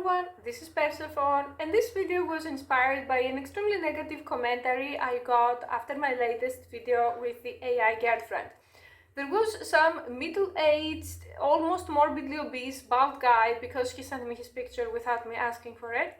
everyone, this is Persephone, and this video was inspired by an extremely negative commentary I got after my latest video with the AI girlfriend. There was some middle-aged, almost morbidly obese, bald guy, because he sent me his picture without me asking for it,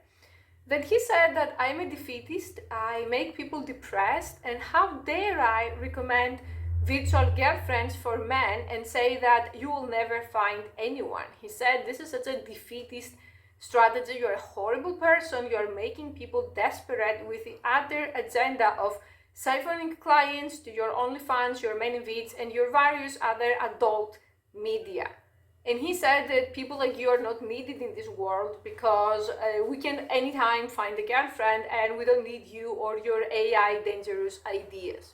that he said that I'm a defeatist, I make people depressed, and how dare I recommend virtual girlfriends for men and say that you will never find anyone. He said this is such a defeatist strategy, you're a horrible person, you're making people desperate with the other agenda of siphoning clients to your OnlyFans, your ManyVids, and your various other adult media. And he said that people like you are not needed in this world because we can anytime find a girlfriend and we don't need you or your AI dangerous ideas.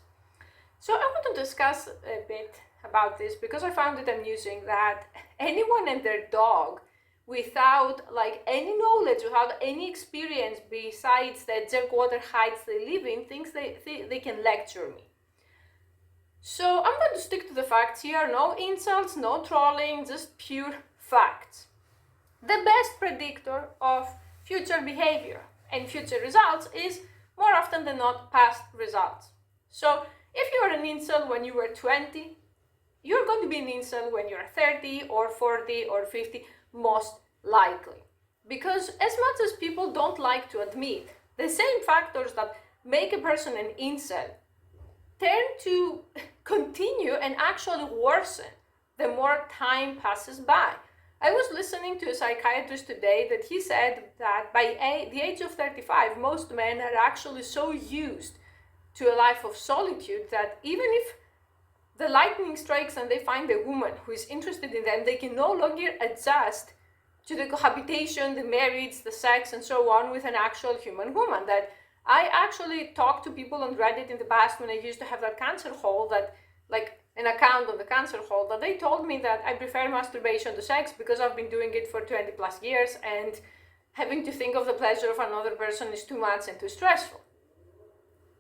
So I want to discuss a bit about this because I found it amusing that anyone and their dog, without any knowledge, without any experience besides the jerkwater heights they live in, thinks they can lecture me. So I'm going to stick to the facts here, no insults, no trolling, just pure facts. The best predictor of future behavior and future results is more often than not past results. So if you were an incel when you were 20, you're going to be an incel when you're 30 or 40 or 50, most likely. Because as much as people don't like to admit, the same factors that make a person an incel tend to continue and actually worsen the more time passes by. I was listening to a psychiatrist today that he said that by the age of 35, most men are actually so used to a life of solitude that even if the lightning strikes and they find a woman who is interested in them, they can no longer adjust to the cohabitation, the marriage, the sex, and so on with an actual human woman. That I actually talked to people on Reddit in the past when I used to have that cancer hole, that an account on the cancer hole, that they told me that I prefer masturbation to sex because I've been doing it for 20 plus years and having to think of the pleasure of another person is too much and too stressful.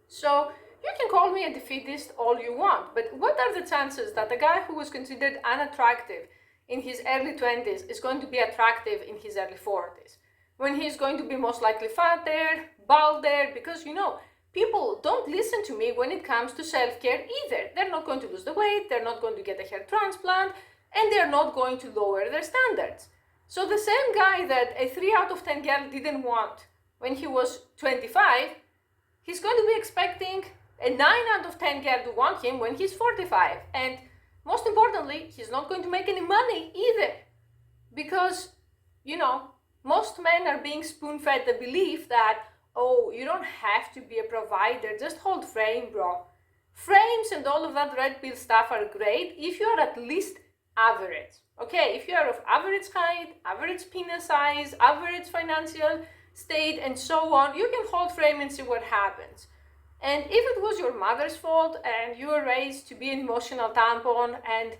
So you can call me a defeatist all you want, but what are the chances that a guy who was considered unattractive in his early 20s is going to be attractive in his early 40s? When he's going to be most likely fatter, balder, because people don't listen to me when it comes to self-care either. They're not going to lose the weight, they're not going to get a hair transplant, and they're not going to lower their standards. So the same guy that a 3 out of 10 girl didn't want when he was 25, he's going to be expecting a 9 out of 10 girl to want him when he's 45. And most importantly, he's not going to make any money either. Because, most men are being spoon-fed the belief that, oh, you don't have to be a provider, just hold frame, bro. Frames and all of that red pill stuff are great if you are at least average. Okay, if you are of average height, average penis size, average financial state, and so on, you can hold frame and see what happens. And if it was your mother's fault and you were raised to be an emotional tampon and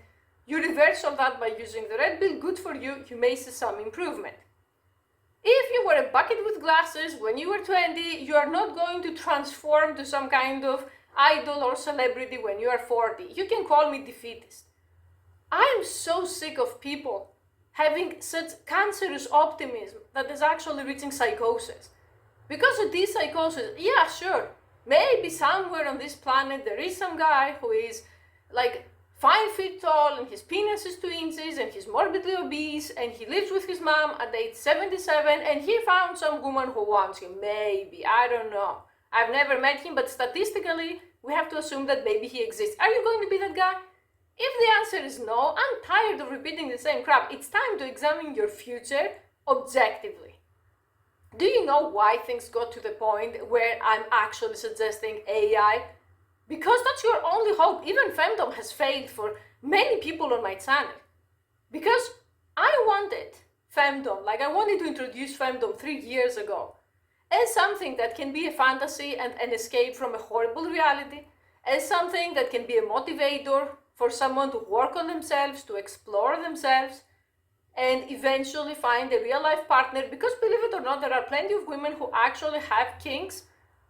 you reverse all that by using the red pill, good for you, you may see some improvement. If you were a bucket with glasses when you were 20, you are not going to transform to some kind of idol or celebrity when you are 40. You can call me defeatist. I am so sick of people having such cancerous optimism that is actually reaching psychosis. Because of this psychosis, yeah, sure, maybe somewhere on this planet there is some guy who is 5 feet tall and his penis is 2 inches and he's morbidly obese and he lives with his mom at age 77 and he found some woman who wants him. Maybe, I don't know. I've never met him, but statistically we have to assume that maybe he exists. Are you going to be that guy? If the answer is no, I'm tired of repeating the same crap. It's time to examine your future objectively. Do you know why things got to the point where I'm actually suggesting AI? Because that's your only hope. Even femdom has failed for many people on my channel. Because I wanted femdom, I wanted to introduce femdom 3 years ago as something that can be a fantasy and an escape from a horrible reality, as something that can be a motivator for someone to work on themselves, to explore themselves, and eventually find a real-life partner. Because believe it or not, there are plenty of women who actually have kinks.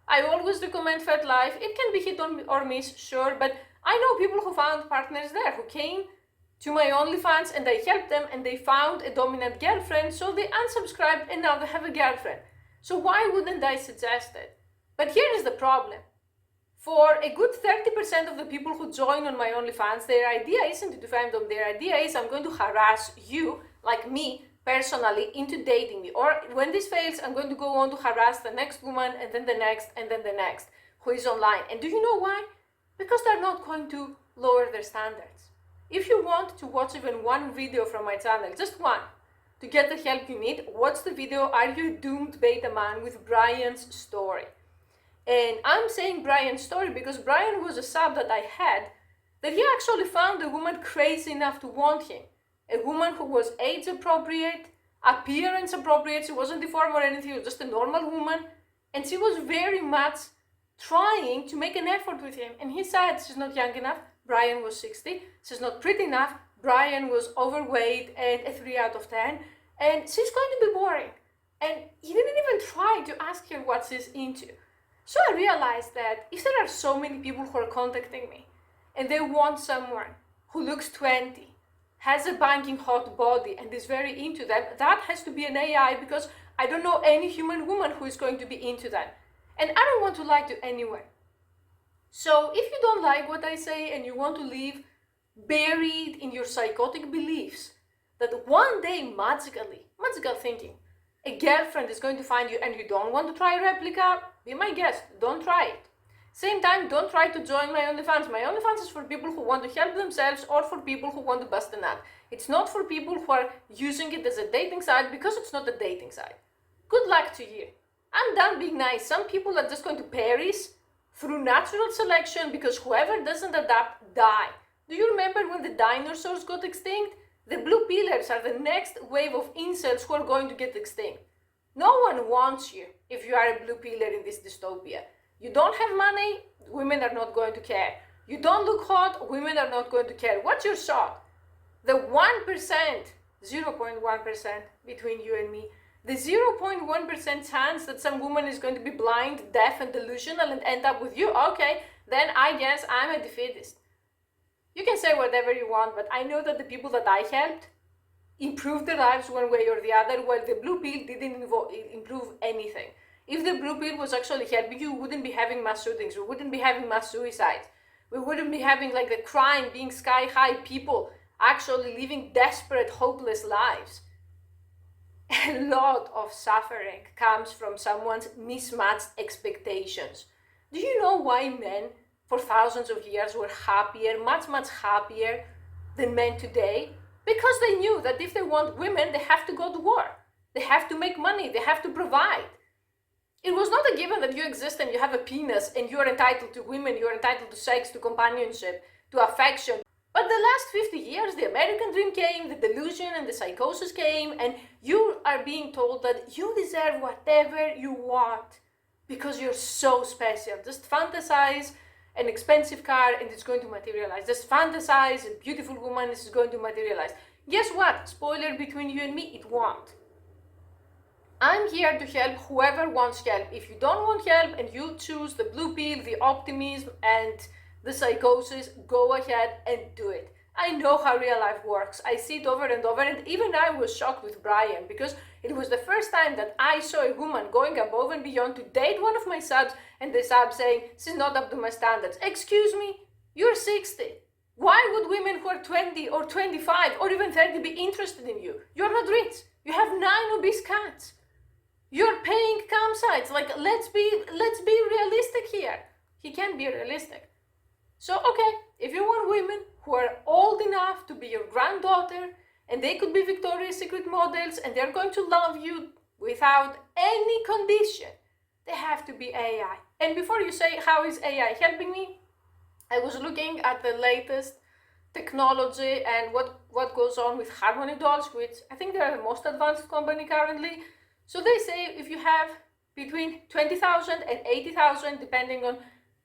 I always recommend Fed Life. It can be hit or miss, sure, but I know people who found partners there, who came to my OnlyFans and I helped them and they found a dominant girlfriend, so they unsubscribed and now they have a girlfriend. So why wouldn't I suggest it? But here is the problem. For a good 30% of the people who join on my OnlyFans, their idea isn't to defend them. Their idea is, I'm going to harass you, like me, personally, into dating me. Or when this fails, I'm going to go on to harass the next woman and then the next and then the next who is online. And do you know why? Because they're not going to lower their standards. If you want to watch even one video from my channel, just one, to get the help you need, watch the video, Are You Doomed Beta Man, with Brian's story. And I'm saying Brian's story because Brian was a sub that I had that he actually found a woman crazy enough to want him. A woman who was age appropriate, appearance appropriate, she wasn't deformed or anything, she was just a normal woman. And she was very much trying to make an effort with him. And he said, she's not young enough, Brian was 60, she's not pretty enough, Brian was overweight and a 3 out of 10, and she's going to be boring. And he didn't even try to ask her what she's into. So I realized that if there are so many people who are contacting me and they want someone who looks 20, has a banging hot body and is very into them, that has to be an AI, because I don't know any human woman who is going to be into them. And I don't want to lie to anyone. So if you don't like what I say and you want to live buried in your psychotic beliefs that one day magical thinking, a girlfriend is going to find you and you don't want to try a replica, be my guest, don't try it. Same time, don't try to join my OnlyFans. My OnlyFans is for people who want to help themselves or for people who want to bust a nut. It's not for people who are using it as a dating site, because it's not a dating site. Good luck to you. I'm done being nice. Some people are just going to perish through natural selection because whoever doesn't adapt, die. Do you remember when the dinosaurs got extinct? The blue pillars are the next wave of incels who are going to get extinct. No one wants you if you are a blue pillar in this dystopia. You don't have money, women are not going to care. You don't look hot, women are not going to care. What's your shot? The 1%, 0.1% between you and me, the 0.1% chance that some woman is going to be blind, deaf, and delusional and end up with you, okay, then I guess I'm a defeatist. You can say whatever you want, but I know that the people that I helped improved their lives one way or the other, while the blue pill didn't improve anything. If the blue pill was actually helping you, we wouldn't be having mass shootings, we wouldn't be having mass suicides, we wouldn't be having like the crime being sky high, people actually living desperate, hopeless lives. A lot of suffering comes from someone's mismatched expectations. Do you know why men for thousands of years were happier, much happier than men today? Because they knew that if they want women, they have to go to war. They have to make money, they have to provide. It was not a given that you exist and you have a penis and you are entitled to women, you are entitled to sex, to companionship, to affection. But the last 50 years, the American dream came, the delusion and the psychosis came, and you are being told that you deserve whatever you want because you're so special. Just fantasize an expensive car and it's going to materialize. Just fantasize a beautiful woman, this is going to materialize. Guess what? Spoiler between you and me, it won't. I'm here to help whoever wants help. If you don't want help and you choose the blue pill, the optimism, and the psychosis, go ahead and do it. I know how real life works. I see it over and over, and even I was shocked with Brian because it was the first time that I saw a woman going above and beyond to date one of my subs, and the sub saying, she's not up to my standards. Excuse me, you're 60. Why would women who are 20 or 25 or even 30 be interested in you? You're not rich. You have 9 obese cats. You're paying cam sites. Like, let's be realistic here. He can't be realistic. So, okay, if you want women who are old enough to be your granddaughter and they could be Victoria's Secret models and they're going to love you without any condition, they have to be AI. And before you say, how is AI helping me? I was looking at the latest technology and what goes on with Harmony dolls, which I think they're the most advanced company currently. So they say if you have between 20,000 and 80,000, depending on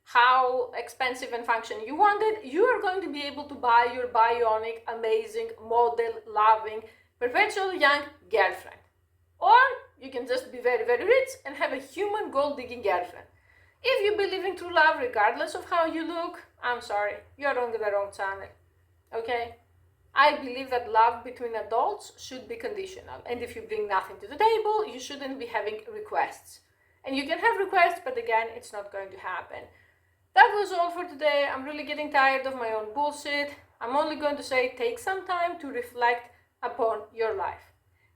how expensive and function you want it, you are going to be able to buy your bionic, amazing, model-loving, perpetually young girlfriend. Or you can just be very, very rich and have a human gold-digging girlfriend. If you believe in true love, regardless of how you look, I'm sorry, you're on the wrong channel, okay? I believe that love between adults should be conditional, and if you bring nothing to the table, you shouldn't be having requests. And you can have requests, but again, it's not going to happen. That was all for today. I'm really getting tired of my own bullshit. I'm only going to say take some time to reflect upon your life.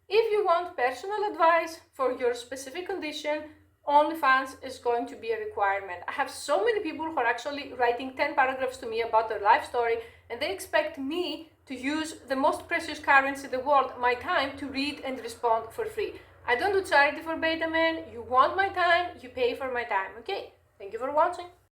If you want personal advice for your specific condition, OnlyFans is going to be a requirement. I have so many people who are actually writing 10 paragraphs to me about their life story, and they expect me to use the most precious currency in the world, my time, to read and respond for free. I don't do charity for beta men. You want my time, you pay for my time, okay? Thank you for watching.